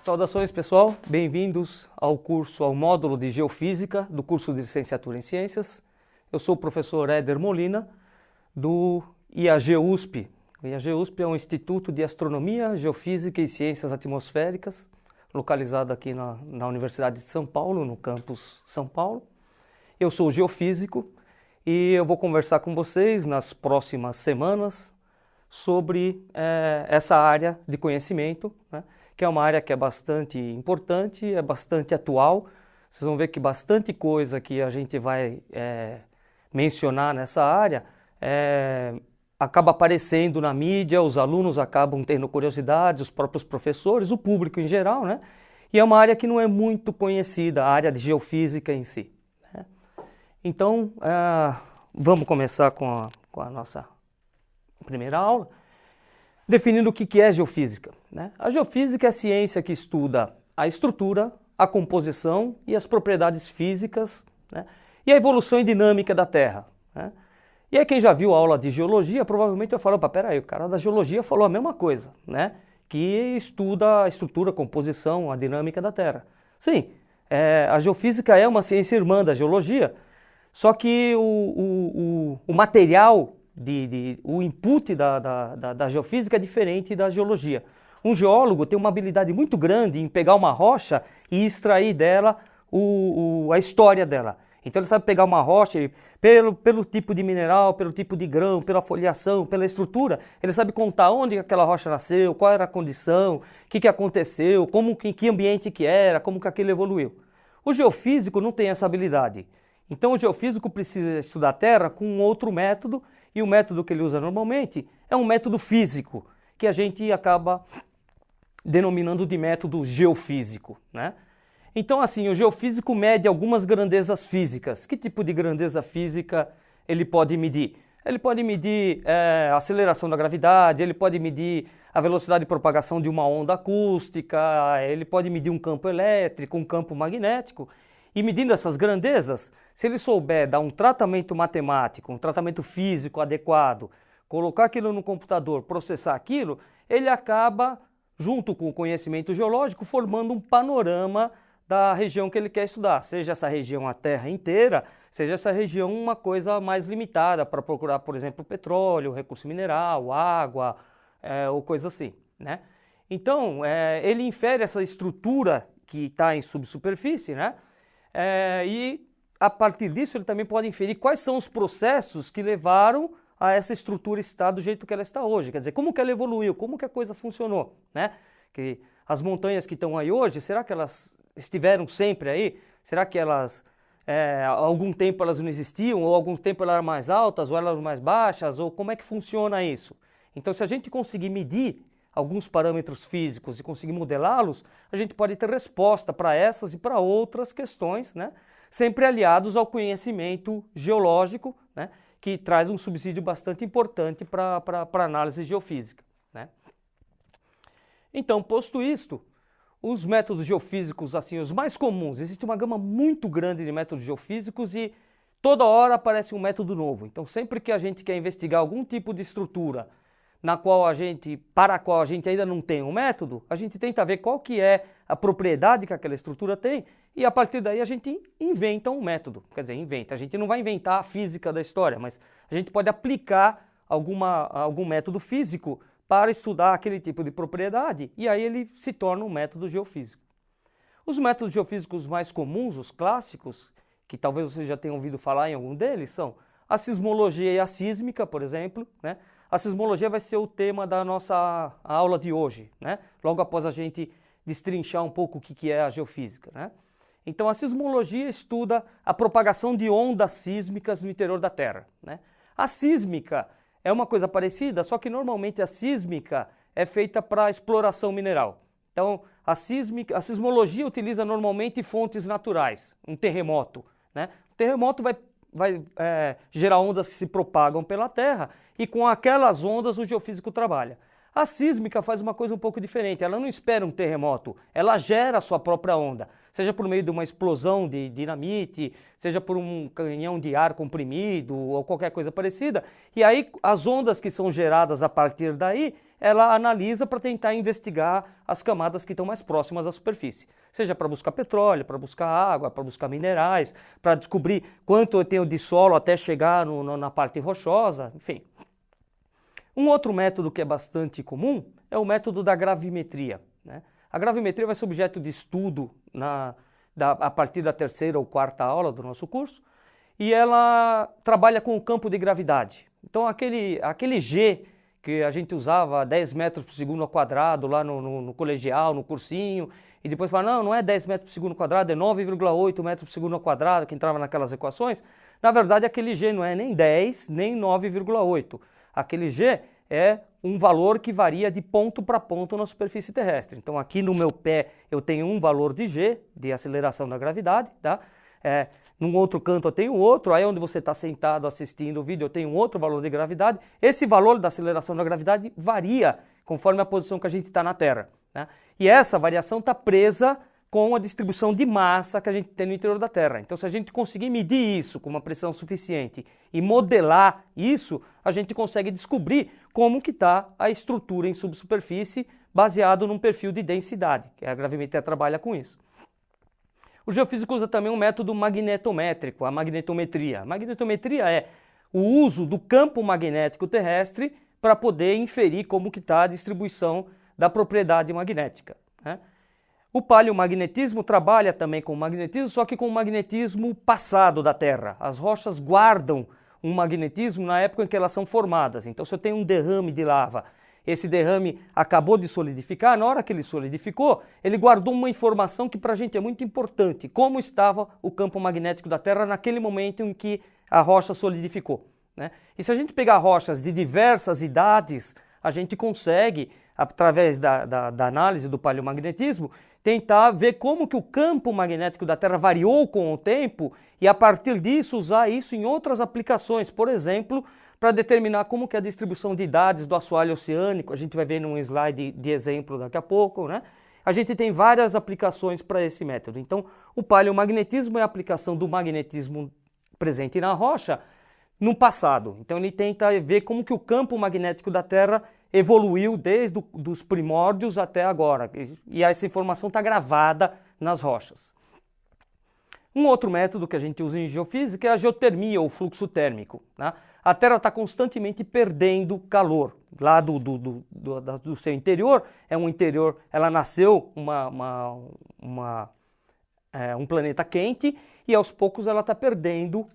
Saudações, pessoal, bem-vindos ao módulo de Geofísica do curso de Licenciatura em Ciências. Eu sou o professor Éder Molina, do IAG USP. O IAG USP é um Instituto de Astronomia, Geofísica e Ciências Atmosféricas, localizado aqui na Universidade de São Paulo, no campus São Paulo. Eu sou geofísico e eu vou conversar com vocês nas próximas semanas sobre essa área de conhecimento, né? Que é uma área que é bastante importante, é bastante atual. Vocês vão ver que bastante coisa que a gente vai mencionar nessa área acaba aparecendo na mídia, os alunos acabam tendo curiosidade, os próprios professores, o público em geral, né? E é uma área que não é muito conhecida, a área de geofísica em si, né? Então, vamos começar com a nossa primeira aula, definindo o que é geofísica, né? A geofísica é a ciência que estuda a estrutura, a composição e as propriedades físicas, né? E a evolução e dinâmica da Terra, né? E aí quem já viu a aula de geologia provavelmente vai falar, opa, peraí, o cara da geologia falou a mesma coisa, né? Que estuda a estrutura, a composição, a dinâmica da Terra. Sim, a geofísica é uma ciência irmã da geologia, só que o material, o input da geofísica é diferente da geologia. Um geólogo tem uma habilidade muito grande em pegar uma rocha e extrair dela a história dela. Então ele sabe pegar uma rocha e, pelo tipo de mineral, pelo tipo de grão, pela foliação, pela estrutura, ele sabe contar onde aquela rocha nasceu, qual era a condição, o que aconteceu, em que ambiente que era, como que aquilo evoluiu. O geofísico não tem essa habilidade. Então o geofísico precisa estudar a Terra com um outro método, e o método que ele usa normalmente é um método físico, que a gente acaba denominando de método geofísico, né? Então, assim, o geofísico mede algumas grandezas físicas. Que tipo de grandeza física ele pode medir? Ele pode medir a aceleração da gravidade, ele pode medir a velocidade de propagação de uma onda acústica, ele pode medir um campo elétrico, um campo magnético. E medindo essas grandezas, se ele souber dar um tratamento matemático, um tratamento físico adequado, colocar aquilo no computador, processar aquilo, ele acaba, junto com o conhecimento geológico, formando um panorama da região que ele quer estudar, seja essa região a Terra inteira, seja essa região uma coisa mais limitada para procurar, por exemplo, petróleo, recurso mineral, água, ou coisa assim, né? Então, ele infere essa estrutura que está em subsuperfície, né? E a partir disso ele também pode inferir quais são os processos que levaram a essa estrutura estar do jeito que ela está hoje. Quer dizer, como que ela evoluiu, como que a coisa funcionou, né? Que as montanhas que estão aí hoje, será que elas estiveram sempre aí? Será que elas, há algum tempo elas não existiam, ou algum tempo elas eram mais altas, ou elas eram mais baixas, ou como é que funciona isso? Então, se a gente conseguir medir alguns parâmetros físicos e conseguir modelá-los, a gente pode ter resposta para essas e para outras questões, né? Sempre aliados ao conhecimento geológico, né? Que traz um subsídio bastante importante para a análise geofísica, né? Então, posto isto, os métodos geofísicos, assim, os mais comuns, existe uma gama muito grande de métodos geofísicos e toda hora aparece um método novo. Então, sempre que a gente quer investigar algum tipo de estrutura para a qual a gente ainda não tem um método, a gente tenta ver qual que é a propriedade que aquela estrutura tem e a partir daí a gente inventa um método. Quer dizer, a gente não vai inventar a física da história, mas a gente pode aplicar algum método físico para estudar aquele tipo de propriedade e aí ele se torna um método geofísico. Os métodos geofísicos mais comuns, os clássicos, que talvez vocês já tenham ouvido falar em algum deles, são a sismologia e a sísmica, por exemplo, né? A sismologia vai ser o tema da nossa aula de hoje, né? Logo após a gente destrinchar um pouco o que é a geofísica, né? Então a sismologia estuda a propagação de ondas sísmicas no interior da Terra, né? A sísmica é uma coisa parecida, só que normalmente a sísmica é feita para exploração mineral. Então a sismologia utiliza normalmente fontes naturais, um terremoto, né? O terremoto vai gerar ondas que se propagam pela Terra e com aquelas ondas o geofísico trabalha. A sísmica faz uma coisa um pouco diferente, ela não espera um terremoto, ela gera a sua própria onda. seja por meio de uma explosão de dinamite, seja por um canhão de ar comprimido ou qualquer coisa parecida. E aí as ondas que são geradas a partir daí, ela analisa para tentar investigar as camadas que estão mais próximas da superfície. Seja para buscar petróleo, para buscar água, para buscar minerais, para descobrir quanto eu tenho de solo até chegar na parte rochosa, enfim. Um outro método que é bastante comum é o método da gravimetria, né? A gravimetria vai ser objeto de estudo a partir da terceira ou quarta aula do nosso curso, e ela trabalha com o campo de gravidade. Então aquele G que a gente usava 10 metros por segundo ao quadrado lá no colegial, no cursinho, e depois fala, não é 10 metros por segundo ao quadrado, é 9,8 metros por segundo ao quadrado, que entrava naquelas equações. Na verdade, aquele G não é nem 10, nem 9,8. Aquele G é um valor que varia de ponto para ponto na superfície terrestre. Então aqui no meu pé eu tenho um valor de G, de aceleração da gravidade, tá? Num outro canto eu tenho outro, aí onde você está sentado assistindo o vídeo eu tenho outro valor de gravidade. Esse valor da aceleração da gravidade varia conforme a posição que a gente está na Terra, né? E essa variação está presa com a distribuição de massa que a gente tem no interior da Terra. Então se a gente conseguir medir isso com uma pressão suficiente e modelar isso, a gente consegue descobrir como que está a estrutura em subsuperfície baseado num perfil de densidade, que a gravimetria trabalha com isso. O geofísico usa também um método magnetométrico, a magnetometria. A magnetometria é o uso do campo magnético terrestre para poder inferir como que está a distribuição da propriedade magnética, né? O paleomagnetismo trabalha também com o magnetismo, só que com o magnetismo passado da Terra. As rochas guardam um magnetismo na época em que elas são formadas. Então, se eu tenho um derrame de lava, esse derrame acabou de solidificar, na hora que ele solidificou, ele guardou uma informação que para a gente é muito importante, como estava o campo magnético da Terra naquele momento em que a rocha solidificou, né? E se a gente pegar rochas de diversas idades, a gente consegue, através da análise do paleomagnetismo, tentar ver como que o campo magnético da Terra variou com o tempo e a partir disso usar isso em outras aplicações, por exemplo, para determinar como que é a distribuição de idades do assoalho oceânico. A gente vai ver num slide de exemplo daqui a pouco, né? A gente tem várias aplicações para esse método. Então, o paleomagnetismo é a aplicação do magnetismo presente na rocha no passado. Então, ele tenta ver como que o campo magnético da Terra evoluiu desde os primórdios até agora. E essa informação está gravada nas rochas. Um outro método que a gente usa em geofísica é a geotermia, ou fluxo térmico, né? A Terra está constantemente perdendo calor. Lá do seu interior, ela nasceu um planeta quente e aos poucos ela está perdendo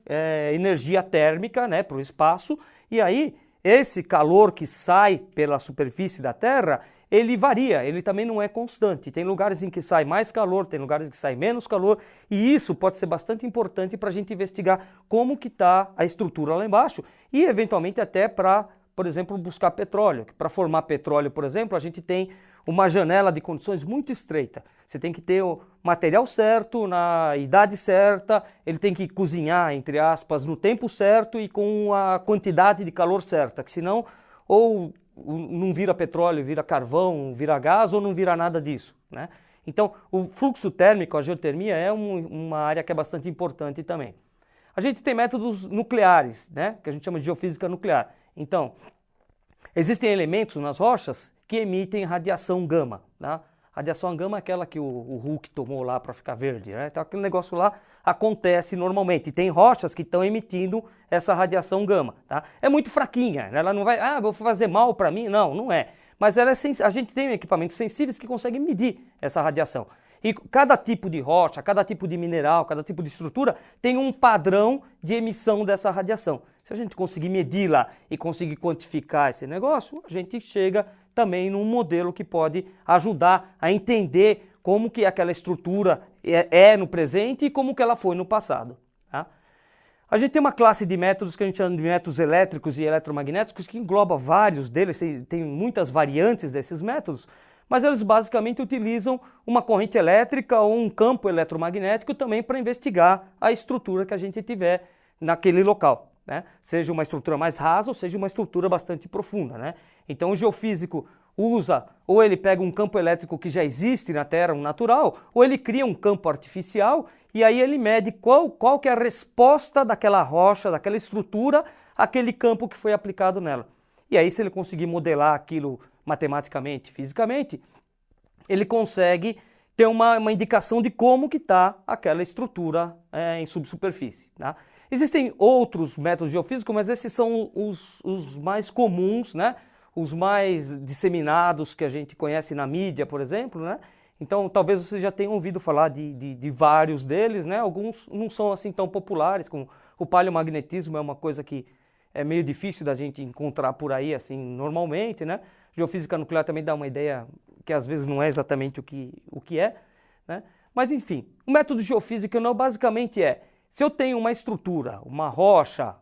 energia térmica, né, para o espaço. E aí, esse calor que sai pela superfície da Terra, ele varia, ele também não é constante. Tem lugares em que sai mais calor, tem lugares em que sai menos calor, e isso pode ser bastante importante para a gente investigar como que está a estrutura lá embaixo e, eventualmente, até para, por exemplo, buscar petróleo. Para formar petróleo, por exemplo, a gente tem uma janela de condições muito estreita. Você tem que ter o material certo, na idade certa, ele tem que cozinhar, entre aspas, no tempo certo e com a quantidade de calor certa, que senão ou não vira petróleo, vira carvão, vira gás ou não vira nada disso, né? Então, o fluxo térmico, a geotermia, é uma área que é bastante importante também. A gente tem métodos nucleares, né, que a gente chama de geofísica nuclear. Então, existem elementos nas rochas que emitem radiação gama, né? Radiação gama é aquela que o Hulk tomou lá para ficar verde, né? Então, aquele negócio lá acontece normalmente. E tem rochas que estão emitindo essa radiação gama, tá? É muito fraquinha, né? Ela não vai, vou fazer mal para mim. Não, não é. Mas ela a gente tem equipamentos sensíveis que conseguem medir essa radiação. E cada tipo de rocha, cada tipo de mineral, cada tipo de estrutura tem um padrão de emissão dessa radiação. Se a gente conseguir medir lá e conseguir quantificar esse negócio, a gente chega também num modelo que pode ajudar a entender como que aquela estrutura é no presente e como que ela foi no passado, tá? A gente tem uma classe de métodos que a gente chama de métodos elétricos e eletromagnéticos que engloba vários deles, tem muitas variantes desses métodos, mas eles basicamente utilizam uma corrente elétrica ou um campo eletromagnético também para investigar a estrutura que a gente tiver naquele local, né? Seja uma estrutura mais rasa ou seja uma estrutura bastante profunda, né? Então o geofísico usa, ou ele pega um campo elétrico que já existe na Terra, um natural, ou ele cria um campo artificial e aí ele mede qual que é a resposta daquela rocha, daquela estrutura, àquele campo que foi aplicado nela. E aí, se ele conseguir modelar aquilo matematicamente, fisicamente, ele consegue ter uma indicação de como que está aquela estrutura em subsuperfície. Tá? Existem outros métodos geofísicos, mas esses são os mais comuns, né? Os mais disseminados que a gente conhece na mídia, por exemplo, né? Então, talvez vocês já tenham ouvido falar de vários deles, né? Alguns não são assim tão populares, como o paleomagnetismo é uma coisa que é meio difícil da gente encontrar por aí, assim, normalmente, né? Geofísica nuclear também dá uma ideia que às vezes não é exatamente o que é, né? Mas, enfim, o método geofísico basicamente se eu tenho uma estrutura, uma rocha,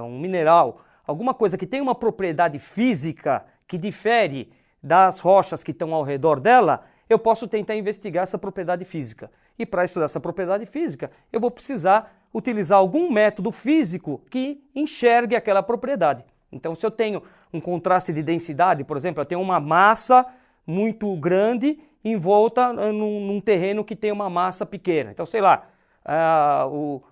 um mineral, alguma coisa que tem uma propriedade física que difere das rochas que estão ao redor dela, eu posso tentar investigar essa propriedade física. E para estudar essa propriedade física, eu vou precisar utilizar algum método físico que enxergue aquela propriedade. Então, se eu tenho um contraste de densidade, por exemplo, eu tenho uma massa muito grande envolta num terreno que tem uma massa pequena. Então, sei lá,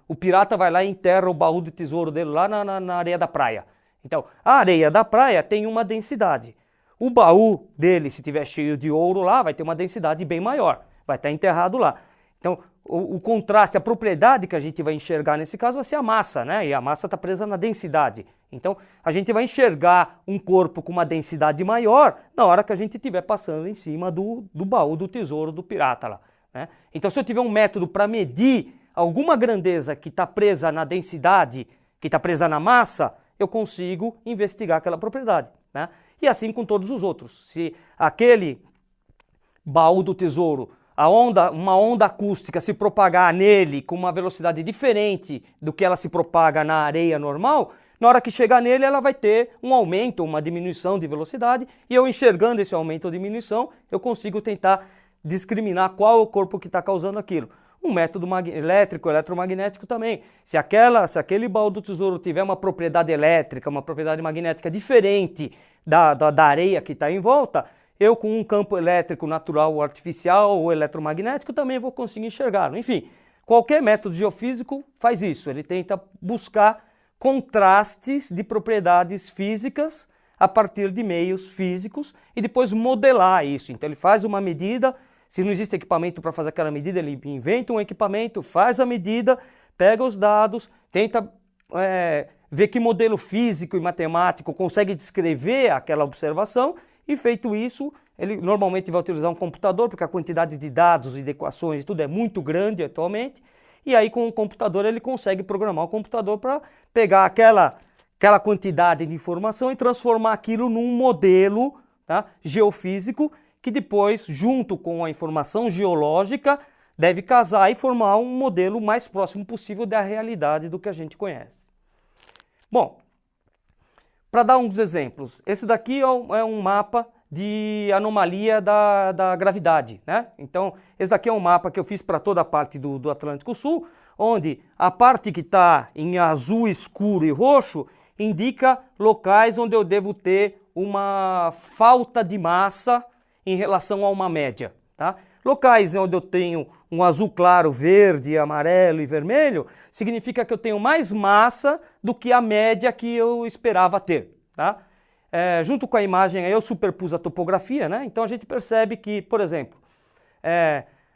o pirata vai lá e enterra o baú de tesouro dele lá na areia da praia. Então, a areia da praia tem uma densidade. O baú dele, se tiver cheio de ouro lá, vai ter uma densidade bem maior, vai estar enterrado lá. Então, o contraste, a propriedade que a gente vai enxergar nesse caso vai ser a massa, né? E a massa está presa na densidade. Então, a gente vai enxergar um corpo com uma densidade maior na hora que a gente estiver passando em cima do baú do tesouro do pirata lá, né? Então, se eu tiver um método para medir alguma grandeza que está presa na densidade, que está presa na massa, eu consigo investigar aquela propriedade, né? E assim com todos os outros. Se aquele baú do tesouro, uma onda acústica se propagar nele com uma velocidade diferente do que ela se propaga na areia normal, na hora que chegar nele ela vai ter um aumento, uma diminuição de velocidade, e eu enxergando esse aumento ou diminuição, eu consigo tentar discriminar qual é o corpo que está causando aquilo. Um método elétrico, eletromagnético também. Se aquele baú do tesouro tiver uma propriedade elétrica, uma propriedade magnética diferente da areia que está em volta, eu com um campo elétrico natural ou artificial ou eletromagnético também vou conseguir enxergar. Enfim, qualquer método geofísico faz isso. Ele tenta buscar contrastes de propriedades físicas a partir de meios físicos e depois modelar isso. Então ele faz uma medida. Se não existe equipamento para fazer aquela medida, ele inventa um equipamento, faz a medida, pega os dados, tenta ver que modelo físico e matemático consegue descrever aquela observação e, feito isso, ele normalmente vai utilizar um computador, porque a quantidade de dados e de equações e tudo é muito grande atualmente, e aí com o computador ele consegue programar o computador para pegar aquela quantidade de informação e transformar aquilo num modelo, tá, geofísico, que depois, junto com a informação geológica, deve casar e formar um modelo mais próximo possível da realidade do que a gente conhece. Bom, para dar uns exemplos, esse daqui é um mapa de anomalia da gravidade, né? Então, esse daqui é um mapa que eu fiz para toda a parte do Atlântico Sul, onde a parte que está em azul escuro e roxo indica locais onde eu devo ter uma falta de massa em relação a uma média, tá? Locais onde eu tenho um azul claro, verde, amarelo e vermelho, significa que eu tenho mais massa do que a média que eu esperava ter, tá? Junto com a imagem aí eu superpus a topografia, né? Então a gente percebe que, por exemplo,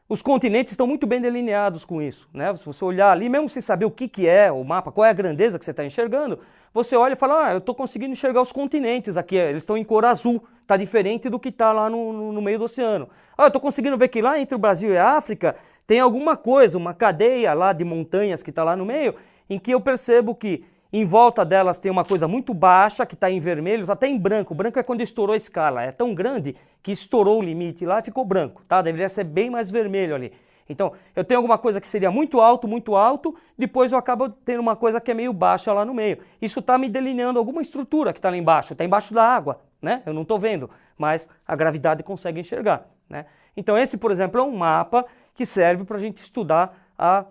os continentes estão muito bem delineados com isso, né? Se você olhar ali, mesmo sem saber o que é o mapa, qual é a grandeza que você está enxergando, você olha e fala, eu estou conseguindo enxergar os continentes aqui, eles estão em cor azul, está diferente do que está lá no meio do oceano. Eu estou conseguindo ver que lá entre o Brasil e a África tem alguma coisa, uma cadeia lá de montanhas que está lá no meio, em que eu percebo que em volta delas tem uma coisa muito baixa, que está em vermelho, está até em branco. Branco é quando estourou a escala, é tão grande que estourou o limite lá e ficou branco, tá? Deveria ser bem mais vermelho ali. Então, eu tenho alguma coisa que seria muito alto, depois eu acabo tendo uma coisa que é meio baixa lá no meio. Isso está me delineando alguma estrutura que está lá embaixo, está embaixo da água, né? Eu não estou vendo, mas a gravidade consegue enxergar, né? Então, esse, por exemplo, é um mapa que serve para a gente estudar a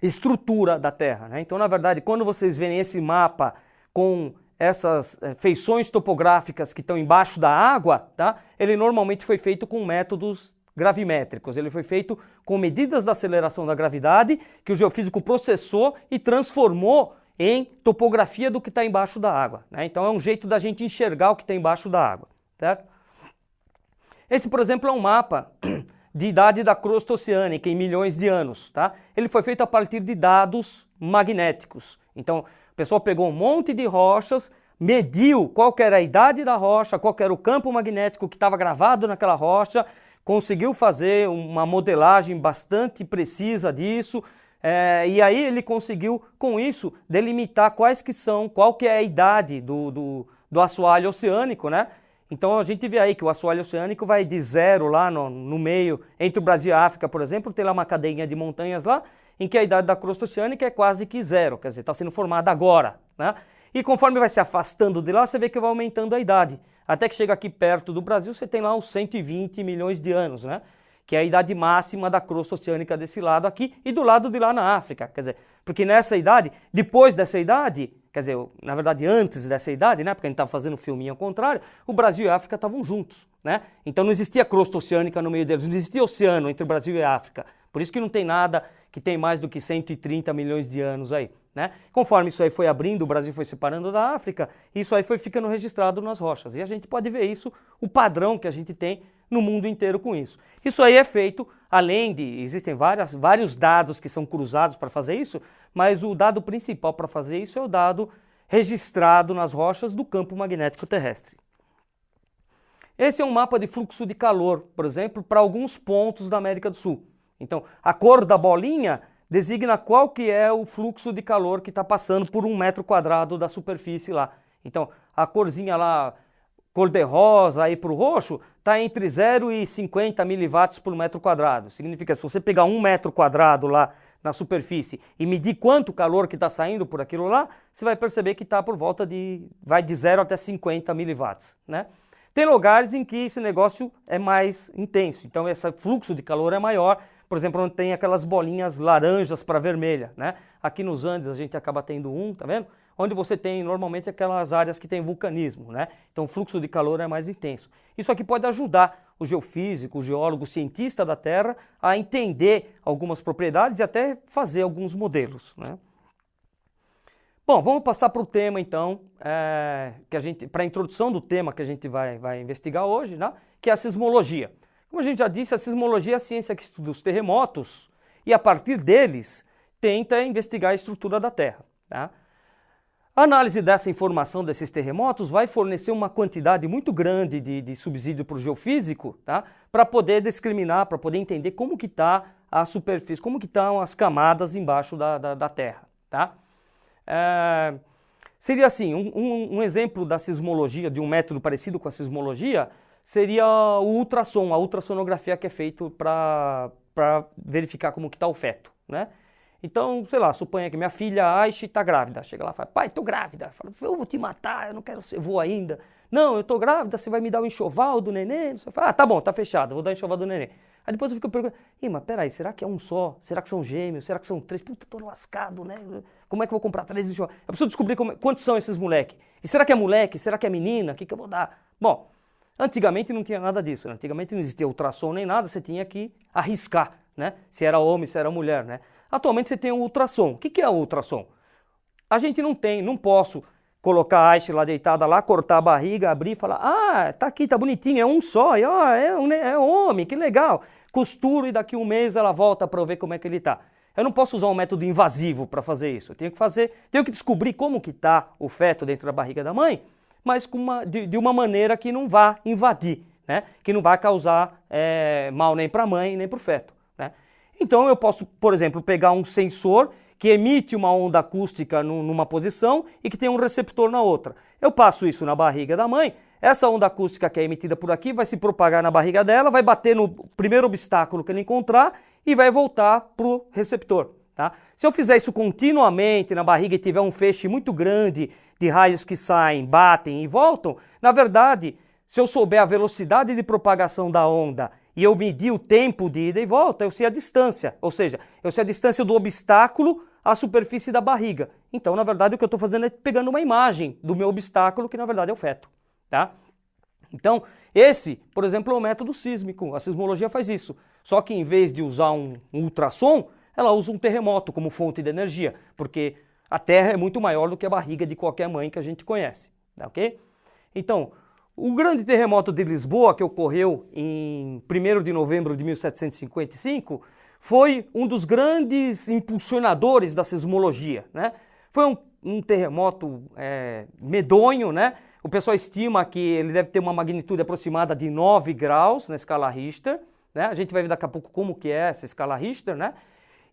estrutura da Terra, né? Então, na verdade, quando vocês verem esse mapa com essas feições topográficas que estão embaixo da água, tá? Ele normalmente foi feito com métodos gravimétricos. Ele foi feito com medidas da aceleração da gravidade que o geofísico processou e transformou em topografia do que está embaixo da água, né? Então é um jeito da gente enxergar o que está embaixo da água, certo? Esse, por exemplo, é um mapa de idade da crosta oceânica em milhões de anos, tá? Ele foi feito a partir de dados magnéticos. Então, o pessoal pegou um monte de rochas, mediu qual que era a idade da rocha, qual que era o campo magnético que estava gravado naquela rocha, conseguiu fazer uma modelagem bastante precisa disso, e aí ele conseguiu, com isso, delimitar qual que é a idade do assoalho oceânico, né? Então a gente vê aí que o assoalho oceânico vai de zero lá no meio, entre o Brasil e a África, por exemplo, tem lá uma cadeinha de montanhas lá, em que a idade da crosta oceânica é quase que zero, quer dizer, está sendo formada agora, né? E conforme vai se afastando de lá, você vê que vai aumentando a idade. Até que chega aqui perto do Brasil, você tem lá uns 120 milhões de anos, né? Que é a idade máxima da crosta oceânica desse lado aqui e do lado de lá na África. Quer dizer, porque nessa idade, depois dessa idade, quer dizer, na verdade antes dessa idade, né? Porque a gente estava fazendo um filminho ao contrário, o Brasil e a África estavam juntos, né? Então não existia crosta oceânica no meio deles, não existia oceano entre o Brasil e a África. Por isso que não tem nada que tem mais do que 130 milhões de anos aí, né? Conforme isso aí foi abrindo, o Brasil foi separando da África, isso aí foi ficando registrado nas rochas. E a gente pode ver isso, o padrão que a gente tem no mundo inteiro com isso. Isso aí é feito, além de, existem vários dados que são cruzados para fazer isso, mas o dado principal para fazer isso é o dado registrado nas rochas do campo magnético terrestre. Esse é um mapa de fluxo de calor, por exemplo, para alguns pontos da América do Sul. Então, a cor da bolinha designa qual que é o fluxo de calor que está passando por 1 metro quadrado da superfície lá. Então, a corzinha lá, cor de rosa aí para o roxo, está entre 0 e 50 miliwatts por metro quadrado. Significa que se você pegar 1 metro quadrado lá na superfície e medir quanto calor que está saindo por aquilo lá, você vai perceber que está por volta vai de 0 até 50 miliwatts, né? Tem lugares em que esse negócio é mais intenso, então esse fluxo de calor é maior, por exemplo, onde tem aquelas bolinhas laranjas para vermelha, né? Aqui nos Andes a gente acaba tendo tá vendo? Onde você tem normalmente aquelas áreas que tem vulcanismo, né? Então o fluxo de calor é mais intenso. Isso aqui pode ajudar o geofísico, o geólogo, o cientista da Terra a entender algumas propriedades e até fazer alguns modelos, né? Bom, vamos passar para o tema então, para a introdução do tema que a gente vai investigar hoje, né? Que é a sismologia. Como a gente já disse, a sismologia é a ciência que estuda os terremotos e a partir deles tenta investigar a estrutura da Terra, tá? A análise dessa informação desses terremotos vai fornecer uma quantidade muito grande de subsídio para o geofísico, tá? Para poder discriminar, para poder entender como que está a superfície, como que estão as camadas embaixo da Terra, tá? Seria assim, um exemplo da sismologia, de um método parecido com a sismologia, seria o ultrassom, a ultrassonografia que é feito para verificar como que está o feto, né? Então, sei lá, suponha que minha filha Aishi está grávida. Chega lá e fala, pai, estou grávida. Fala, eu vou te matar, eu não quero ser vô ainda. Não, eu estou grávida, você vai me dar o enxoval do neném? Você fala, tá bom, tá fechado, vou dar o enxoval do neném. Aí depois eu fico perguntando, mas peraí, será que é um só? Será que são gêmeos? Será que são 3? Puta, tô lascado, né? Como é que eu vou comprar 3 enxovais? Eu preciso descobrir quantos são esses moleques. E será que é moleque? Será que é menina? O que eu vou dar? Bom, antigamente não tinha nada disso, né? Antigamente não existia ultrassom nem nada, você tinha que arriscar, né? Se era homem, se era mulher, né? Atualmente você tem o ultrassom. O que é o ultrassom? A gente não posso colocar a Aishi lá deitada lá, cortar a barriga, abrir e falar, tá aqui, tá bonitinho, é um só, é homem, que legal. Costuro e daqui um mês ela volta para eu ver como é que ele tá. Eu não posso usar um método invasivo para fazer isso. Eu tenho que descobrir como que tá o feto dentro da barriga da mãe, mas de uma maneira que não vá invadir, né? Que não vá causar mal nem para a mãe nem para o feto, né? Então eu posso, por exemplo, pegar um sensor que emite uma onda acústica numa posição e que tem um receptor na outra. Eu passo isso na barriga da mãe, essa onda acústica que é emitida por aqui vai se propagar na barriga dela, vai bater no primeiro obstáculo que ele encontrar e vai voltar para o receptor, tá? Se eu fizer isso continuamente na barriga e tiver um feixe muito grande de raios que saem, batem e voltam, na verdade, se eu souber a velocidade de propagação da onda e eu medir o tempo de ida e volta, eu sei a distância, ou seja, eu sei a distância do obstáculo a superfície da barriga. Então, na verdade, o que eu estou fazendo é pegando uma imagem do meu obstáculo, que na verdade é o feto, tá? Então, esse, por exemplo, é o método sísmico. A sismologia faz isso. Só que em vez de usar um ultrassom, ela usa um terremoto como fonte de energia, porque a Terra é muito maior do que a barriga de qualquer mãe que a gente conhece, tá ok? Então, o grande terremoto de Lisboa, que ocorreu em 1º de novembro de 1755, foi um dos grandes impulsionadores da sismologia, né? Foi um terremoto medonho, né? O pessoal estima que ele deve ter uma magnitude aproximada de 9 graus na escala Richter, né? A gente vai ver daqui a pouco como que é essa escala Richter, né?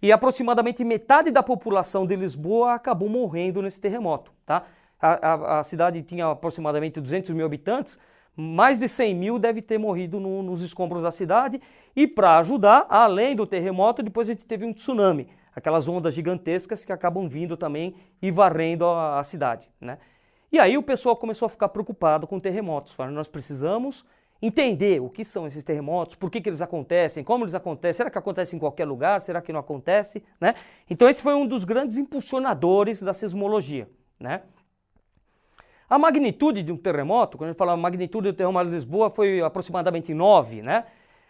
E aproximadamente metade da população de Lisboa acabou morrendo nesse terremoto, tá? A cidade tinha aproximadamente 200 mil habitantes, mais de 100 mil deve ter morrido nos escombros da cidade. E para ajudar, além do terremoto, depois a gente teve um tsunami, aquelas ondas gigantescas que acabam vindo também e varrendo a cidade, né? E aí o pessoal começou a ficar preocupado com terremotos. Falaram, nós precisamos entender o que são esses terremotos, por que eles acontecem, como eles acontecem, será que acontece em qualquer lugar, será que não acontece, né? Então esse foi um dos grandes impulsionadores da sismologia, né? A magnitude de um terremoto, quando a gente fala a magnitude do terremoto de Lisboa foi aproximadamente 9, né?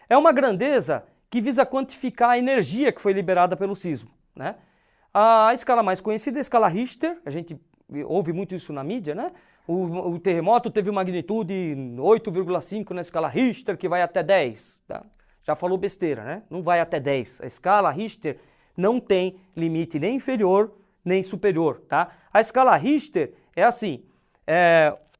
É uma grandeza que visa quantificar a energia que foi liberada pelo sismo, né? A escala mais conhecida é a escala Richter, a gente ouve muito isso na mídia, né? O terremoto teve magnitude 8,5 na escala Richter, que vai até 10. Tá? Já falou besteira, né? Não vai até 10. A escala Richter não tem limite nem inferior nem superior, tá? A escala Richter é assim,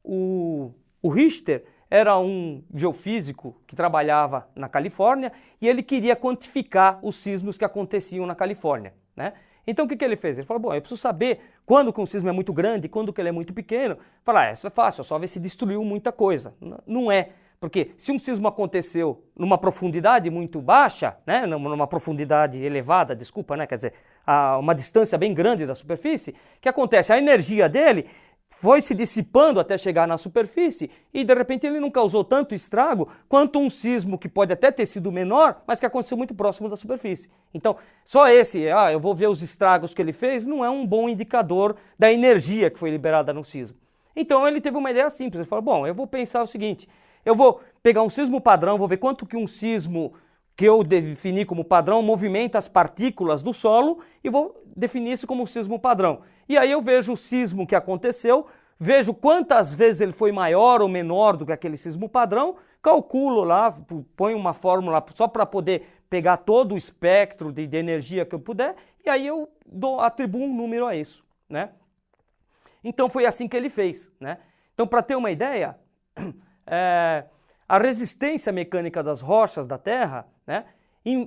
o Richter era um geofísico que trabalhava na Califórnia e ele queria quantificar os sismos que aconteciam na Califórnia, né? Então o que ele fez? Ele falou, bom, eu preciso saber quando que um sismo é muito grande e quando que ele é muito pequeno. Falar, isso é fácil, é só ver se destruiu muita coisa. Não é, porque se um sismo aconteceu numa profundidade muito baixa, né, numa profundidade elevada, desculpa, né, quer dizer, a uma distância bem grande da superfície, o que acontece? A energia dele foi se dissipando até chegar na superfície e de repente ele não causou tanto estrago quanto um sismo que pode até ter sido menor, mas que aconteceu muito próximo da superfície. Então, só esse, eu vou ver os estragos que ele fez, não é um bom indicador da energia que foi liberada no sismo. Então ele teve uma ideia simples, ele falou, bom, eu vou pensar o seguinte, eu vou pegar um sismo padrão, vou ver quanto que um sismo que eu defini como padrão movimenta as partículas do solo e vou definir isso como um sismo padrão. E aí eu vejo o sismo que aconteceu, vejo quantas vezes ele foi maior ou menor do que aquele sismo padrão, calculo lá, ponho uma fórmula só para poder pegar todo o espectro de energia que eu puder e aí eu atribuo um número a isso, né? Então foi assim que ele fez, né? Então, para ter uma ideia, a resistência mecânica das rochas da Terra, né,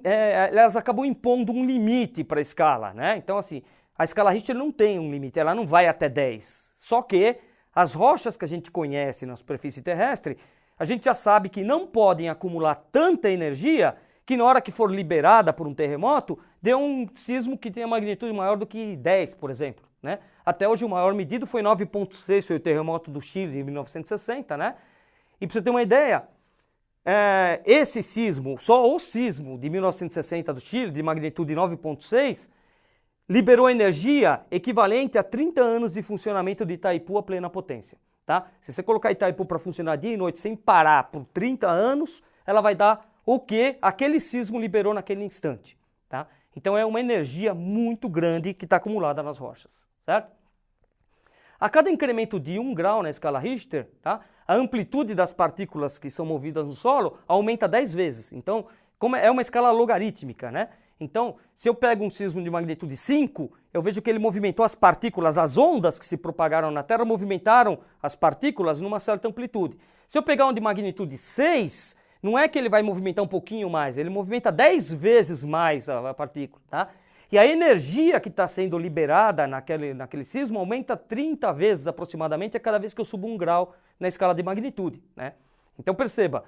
elas acabam impondo um limite para a escala, né? Então, assim, a escala Richter não tem um limite, ela não vai até 10. Só que as rochas que a gente conhece na superfície terrestre, a gente já sabe que não podem acumular tanta energia que na hora que for liberada por um terremoto, dê um sismo que tenha magnitude maior do que 10, por exemplo, né? Até hoje o maior medido foi 9,6, foi o terremoto do Chile em 1960, né? E para você ter uma ideia, esse sismo, só o sismo de 1960 do Chile, de magnitude 9,6, liberou energia equivalente a 30 anos de funcionamento de Itaipu a plena potência, tá? Se você colocar Itaipu para funcionar dia e noite sem parar por 30 anos, ela vai dar o que aquele sismo liberou naquele instante, tá? Então é uma energia muito grande que está acumulada nas rochas, certo? A cada incremento de 1 grau na escala Richter, tá, a amplitude das partículas que são movidas no solo aumenta 10 vezes. Então, como é uma escala logarítmica, né? Então, se eu pego um sismo de magnitude 5, eu vejo que ele movimentou as partículas, as ondas que se propagaram na Terra movimentaram as partículas numa certa amplitude. Se eu pegar um de magnitude 6, não é que ele vai movimentar um pouquinho mais, ele movimenta 10 vezes mais a partícula, tá? E a energia que está sendo liberada naquele sismo aumenta 30 vezes aproximadamente a cada vez que eu subo 1 grau na escala de magnitude, né? Então perceba,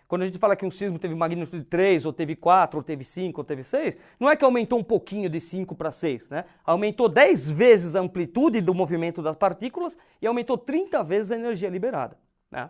quando a gente fala que um sismo teve magnitude 3, ou teve 4, ou teve 5, ou teve 6, não é que aumentou um pouquinho de 5 para 6, né? Aumentou 10 vezes a amplitude do movimento das partículas e aumentou 30 vezes a energia liberada, né?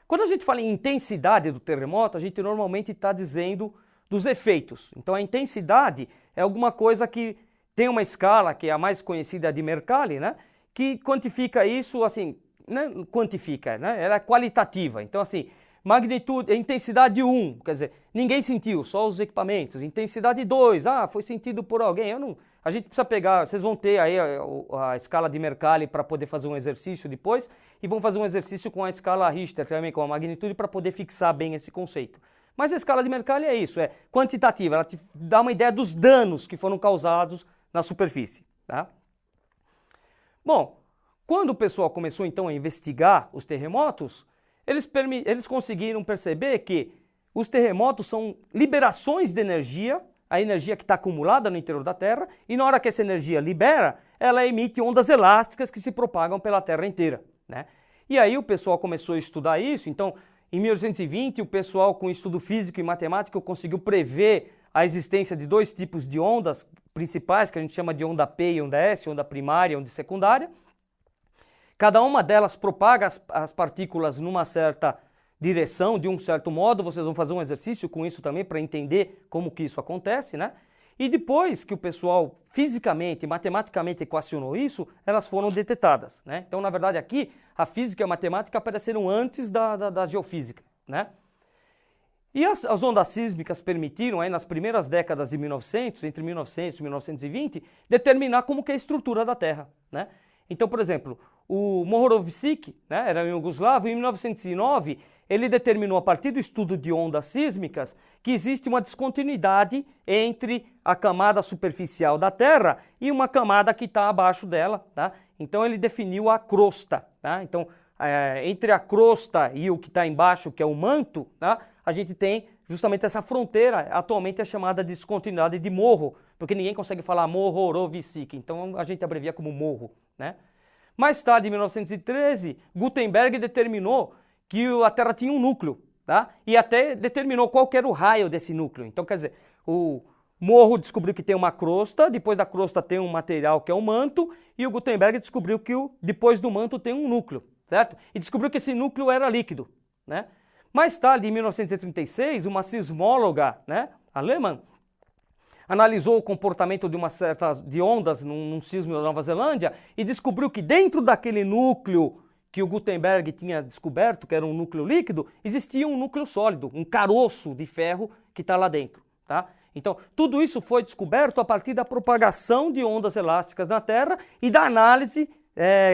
Quando a gente fala em intensidade do terremoto, a gente normalmente está dizendo dos efeitos. Então a intensidade é alguma coisa que tem uma escala, que é a mais conhecida de Mercalli, né? Que quantifica isso, assim, né? Quantifica, né? Ela é qualitativa. Então, assim, magnitude, intensidade 1, quer dizer, ninguém sentiu, só os equipamentos. Intensidade 2, foi sentido por alguém. A gente precisa pegar, vocês vão ter aí a escala de Mercalli para poder fazer um exercício depois, e vão fazer um exercício com a escala Richter também, com a magnitude, para poder fixar bem esse conceito. Mas a escala de Mercalli é isso, é quantitativa, ela te dá uma ideia dos danos que foram causados na superfície. Tá? Bom, quando o pessoal começou então a investigar os terremotos, eles conseguiram perceber que os terremotos são liberações de energia, a energia que está acumulada no interior da Terra, e na hora que essa energia libera, ela emite ondas elásticas que se propagam pela Terra inteira. Né? E aí o pessoal começou a estudar isso, então em 1820 o pessoal com estudo físico e matemático conseguiu prever a existência de dois tipos de ondas principais, que a gente chama de onda P e onda S, onda primária e onda secundária. Cada uma delas propaga as partículas numa certa direção, de um certo modo. Vocês vão fazer um exercício com isso também para entender como que isso acontece, né? E depois que o pessoal fisicamente, matematicamente equacionou isso, elas foram detectadas, né? Então, na verdade, aqui a física e a matemática apareceram antes da geofísica, né? E as ondas sísmicas permitiram, aí, nas primeiras décadas de 1900, entre 1900 e 1920, determinar como que é a estrutura da Terra, né? Então, por exemplo, o Mohorovicic, né, era um iugoslavo, em 1909, ele determinou, a partir do estudo de ondas sísmicas, que existe uma descontinuidade entre a camada superficial da Terra e uma camada que está abaixo dela. Tá? Então ele definiu a crosta. Tá? Então, entre a crosta e o que está embaixo, que é o manto, tá? A gente tem justamente essa fronteira, atualmente é chamada de descontinuidade de morro, porque ninguém consegue falar Mohorovicic, então a gente abrevia como morro. Né? Mais tarde, em 1913, Gutenberg determinou que a Terra tinha um núcleo, tá? E até determinou qual que era o raio desse núcleo. Então, quer dizer, o morro descobriu que tem uma crosta, depois da crosta tem um material que é o manto, e o Gutenberg descobriu que depois do manto tem um núcleo, certo? E descobriu que esse núcleo era líquido, né? Mais tarde, em 1936, uma sismóloga, né, alemã, analisou o comportamento de uma certa de ondas num sismo da Nova Zelândia e descobriu que dentro daquele núcleo que o Gutenberg tinha descoberto, que era um núcleo líquido, existia um núcleo sólido, um caroço de ferro que está lá dentro. Tá? Então, tudo isso foi descoberto a partir da propagação de ondas elásticas na Terra e da análise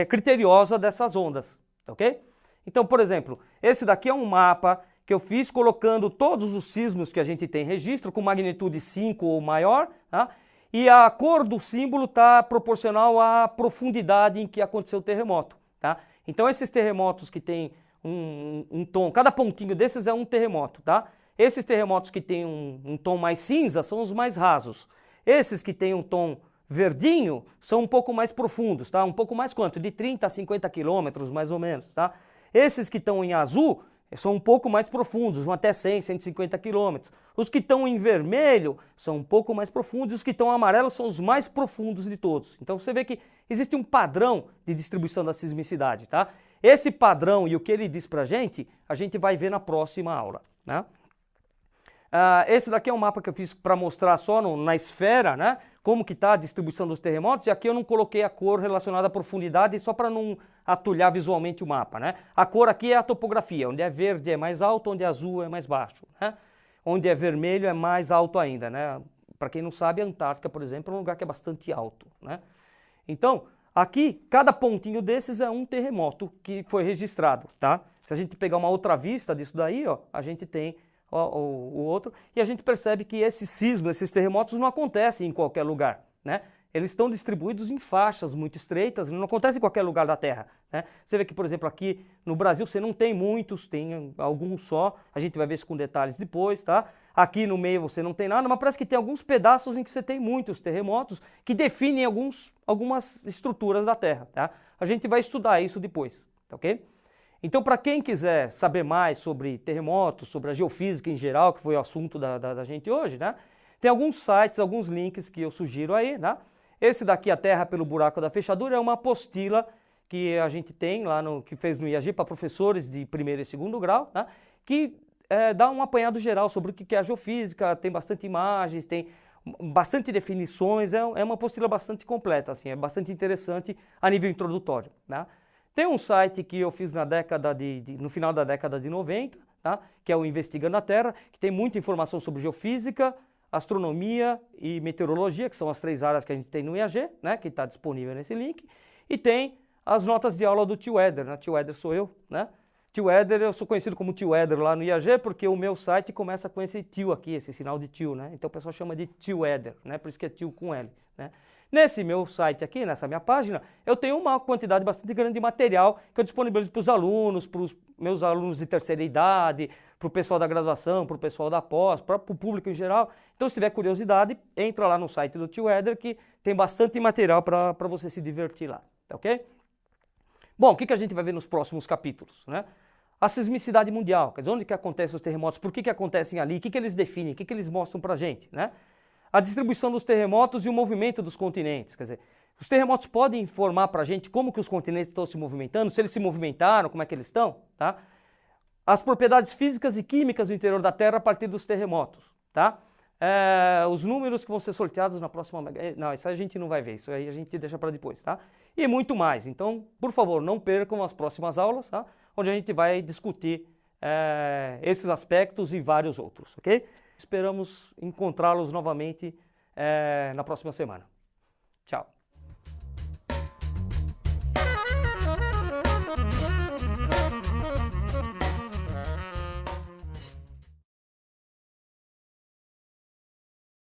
criteriosa dessas ondas. Ok? Então, por exemplo, esse daqui é um mapa que eu fiz colocando todos os sismos que a gente tem registro, com magnitude 5 ou maior, tá? E a cor do símbolo está proporcional à profundidade em que aconteceu o terremoto. Tá? Então esses terremotos que tem um tom, cada pontinho desses é um terremoto, tá? Esses terremotos que tem um tom mais cinza são os mais rasos. Esses que tem um tom verdinho são um pouco mais profundos, tá? Um pouco mais quanto? De 30 a 50 quilômetros, mais ou menos, tá? Esses que estão em azul são um pouco mais profundos, vão até 100, 150 quilômetros. Os que estão em vermelho são um pouco mais profundos e os que estão amarelos são os mais profundos de todos. Então você vê que existe um padrão de distribuição da sismicidade, tá? Esse padrão e o que ele diz pra gente, a gente vai ver na próxima aula, né? Esse daqui é um mapa que eu fiz para mostrar só na esfera, né? Como que está a distribuição dos terremotos, e aqui eu não coloquei a cor relacionada à profundidade só para não atulhar visualmente o mapa, né? A cor aqui é a topografia, onde é verde é mais alto, onde é azul é mais baixo, né? Onde é vermelho é mais alto ainda, né? Para quem não sabe, a Antártica, por exemplo, é um lugar que é bastante alto, né? Então, aqui, cada pontinho desses é um terremoto que foi registrado, tá? Se a gente pegar uma outra vista disso daí, ó, a gente tem o outro, e a gente percebe que esses sismos, esses terremotos não acontecem em qualquer lugar, né? Eles estão distribuídos em faixas muito estreitas, não acontece em qualquer lugar da Terra, né? Você vê que, por exemplo, aqui no Brasil você não tem muitos, tem alguns só, a gente vai ver isso com detalhes depois, tá? Aqui no meio você não tem nada, mas parece que tem alguns pedaços em que você tem muitos terremotos que definem algumas estruturas da Terra, tá? A gente vai estudar isso depois, tá ok? Então, para quem quiser saber mais sobre terremotos, sobre a geofísica em geral, que foi o assunto da gente hoje, né? Tem alguns sites, alguns links que eu sugiro aí, né? Esse daqui, A Terra pelo Buraco da Fechadura, é uma apostila que a gente tem lá que fez no IAG para professores de primeiro e segundo grau, né? Que dá um apanhado geral sobre o que é a geofísica, tem bastante imagens, tem bastante definições, é uma apostila bastante completa, assim, é bastante interessante a nível introdutório, né? Tem um site que eu fiz no final da década de 90, tá? Que é o Investigando a Terra, que tem muita informação sobre geofísica, astronomia e meteorologia, que são as 3 áreas que a gente tem no IAG, né? Que está disponível nesse link. E tem as notas de aula do Tio Éder, né? Tio Éder sou eu, né? Tio Éder, eu sou conhecido como Tio Éder lá no IAG, porque o meu site começa com esse tio aqui, esse sinal de tio, né? Então o pessoal chama de Tio Éder, né? Por isso que é tio com L, né? Nesse meu site aqui, nessa minha página, eu tenho uma quantidade bastante grande de material que eu disponibilizo para os alunos, para os meus alunos de terceira idade, para o pessoal da graduação, para o pessoal da pós, para o público em geral. Então, se tiver curiosidade, entra lá no site do Tio Éder, que tem bastante material para você se divertir lá, tá ok? Bom, o que a gente vai ver nos próximos capítulos, né? A sismicidade mundial, quer dizer, onde que acontecem os terremotos, por que acontecem ali, o que eles definem, o que eles mostram para a gente, né? A distribuição dos terremotos e o movimento dos continentes, quer dizer, os terremotos podem informar para a gente como que os continentes estão se movimentando, se eles se movimentaram, como é que eles estão, tá? As propriedades físicas e químicas do interior da Terra a partir dos terremotos, tá? Os números que vão ser sorteados na próxima... Não, isso aí a gente não vai ver, isso aí a gente deixa para depois, tá? E muito mais. Então, por favor, não percam as próximas aulas, tá? Onde a gente vai discutir esses aspectos e vários outros, ok? Esperamos encontrá-los novamente na próxima semana. Tchau.